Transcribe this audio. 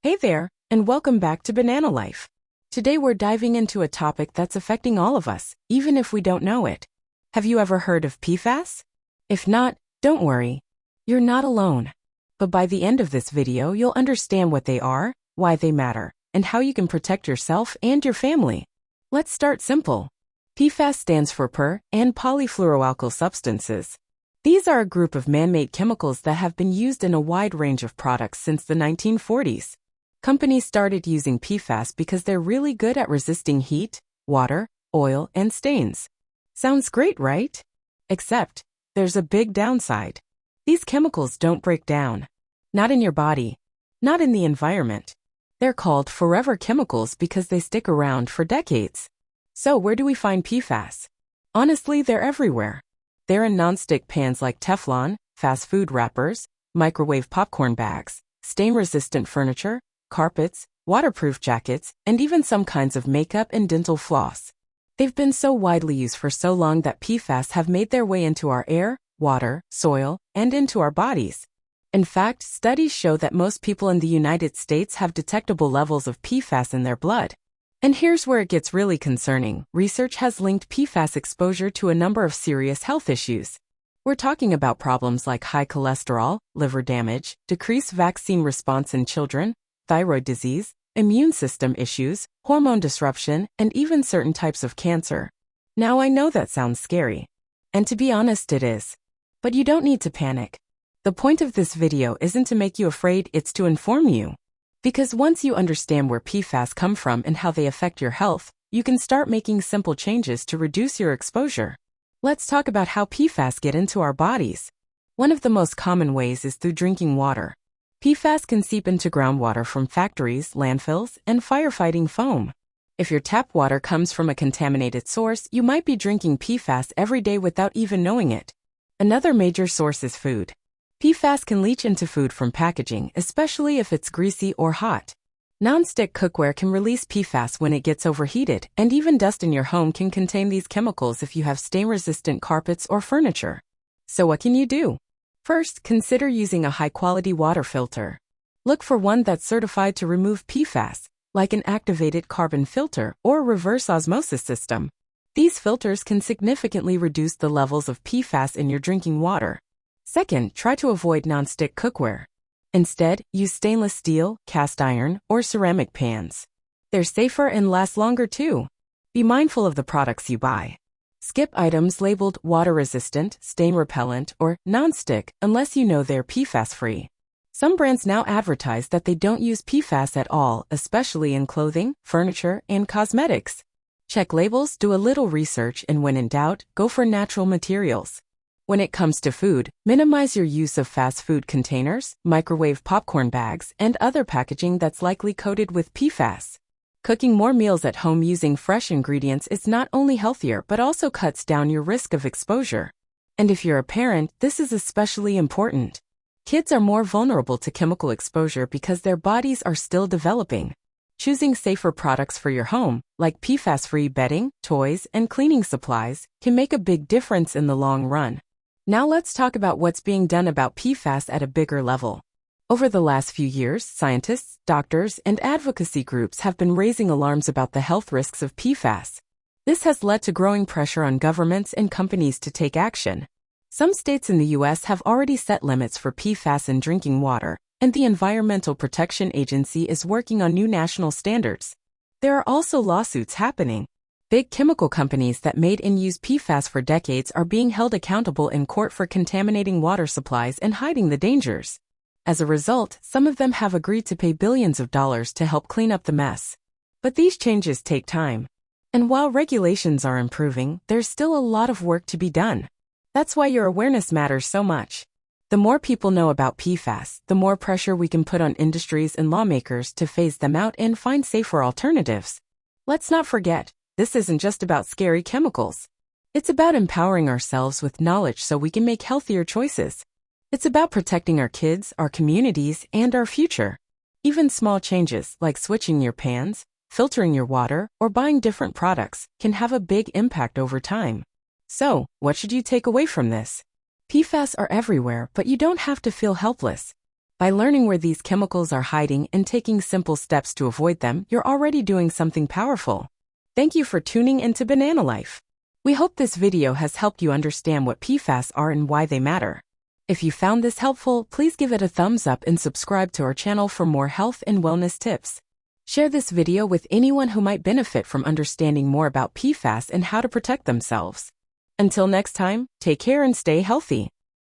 Hey there, and welcome back to BananaLyfe. Today we're diving into a topic that's affecting all of us, even if we don't know it. Have you ever heard of PFAS? If not, don't worry. You're not alone. But by the end of this video, you'll understand what they are, why they matter, and how you can protect yourself and your family. Let's start simple. PFAS stands for per and polyfluoroalkyl substances. These are a group of man-made chemicals that have been used in a wide range of products since the 1940s. Companies started using PFAS because they're really good at resisting heat, water, oil, and stains. Sounds great, right? Except, there's a big downside. These chemicals don't break down. Not in your body. Not in the environment. They're called forever chemicals because they stick around for decades. So where do we find PFAS? Honestly, they're everywhere. They're in nonstick pans like Teflon, fast food wrappers, microwave popcorn bags, stain-resistant furniture, carpets, waterproof jackets, and even some kinds of makeup and dental floss. They've been so widely used for so long that PFAS have made their way into our air, water, soil, and into our bodies. In fact, studies show that most people in the United States have detectable levels of PFAS in their blood. And here's where it gets really concerning. Research has linked PFAS exposure to a number of serious health issues. We're talking about problems like high cholesterol, liver damage, decreased vaccine response in children, thyroid disease, immune system issues, hormone disruption, and even certain types of cancer. Now I know that sounds scary. And to be honest, it is. But you don't need to panic. The point of this video isn't to make you afraid, it's to inform you. Because once you understand where PFAS come from and how they affect your health, you can start making simple changes to reduce your exposure. Let's talk about how PFAS get into our bodies. One of the most common ways is through drinking water. PFAS can seep into groundwater from factories, landfills, and firefighting foam. If your tap water comes from a contaminated source, you might be drinking PFAS every day without even knowing it. Another major source is food. PFAS can leach into food from packaging, especially if it's greasy or hot. Non-stick cookware can release PFAS when it gets overheated, and even dust in your home can contain these chemicals if you have stain-resistant carpets or furniture. So what can you do? First, consider using a high-quality water filter. Look for one that's certified to remove PFAS, like an activated carbon filter or reverse osmosis system. These filters can significantly reduce the levels of PFAS in your drinking water. Second, try to avoid non-stick cookware. Instead, use stainless steel, cast iron, or ceramic pans. They're safer and last longer too. Be mindful of the products you buy. Skip items labeled water-resistant, stain-repellent, or non-stick unless you know they're PFAS-free. Some brands now advertise that they don't use PFAS at all, especially in clothing, furniture, and cosmetics. Check labels, do a little research, and when in doubt, go for natural materials. When it comes to food, minimize your use of fast food containers, microwave popcorn bags, and other packaging that's likely coated with PFAS. Cooking more meals at home using fresh ingredients is not only healthier but also cuts down your risk of exposure. And if you're a parent, this is especially important. Kids are more vulnerable to chemical exposure because their bodies are still developing. Choosing safer products for your home, like PFAS-free bedding, toys, and cleaning supplies, can make a big difference in the long run. Now let's talk about what's being done about PFAS at a bigger level. Over the last few years, scientists, doctors, and advocacy groups have been raising alarms about the health risks of PFAS. This has led to growing pressure on governments and companies to take action. Some states in the U.S. have already set limits for PFAS in drinking water, and the Environmental Protection Agency is working on new national standards. There are also lawsuits happening. Big chemical companies that made and used PFAS for decades are being held accountable in court for contaminating water supplies and hiding the dangers. As a result, some of them have agreed to pay billions of dollars to help clean up the mess. But these changes take time. And while regulations are improving, there's still a lot of work to be done. That's why your awareness matters so much. The more people know about PFAS, the more pressure we can put on industries and lawmakers to phase them out and find safer alternatives. Let's not forget, this isn't just about scary chemicals. It's about empowering ourselves with knowledge so we can make healthier choices. It's about protecting our kids, our communities, and our future. Even small changes, like switching your pans, filtering your water, or buying different products, can have a big impact over time. So, what should you take away from this? PFAS are everywhere, but you don't have to feel helpless. By learning where these chemicals are hiding and taking simple steps to avoid them, you're already doing something powerful. Thank you for tuning into BananaLyfe. We hope this video has helped you understand what PFAS are and why they matter. If you found this helpful, please give it a thumbs up and subscribe to our channel for more health and wellness tips. Share this video with anyone who might benefit from understanding more about PFAS and how to protect themselves. Until next time, take care and stay healthy.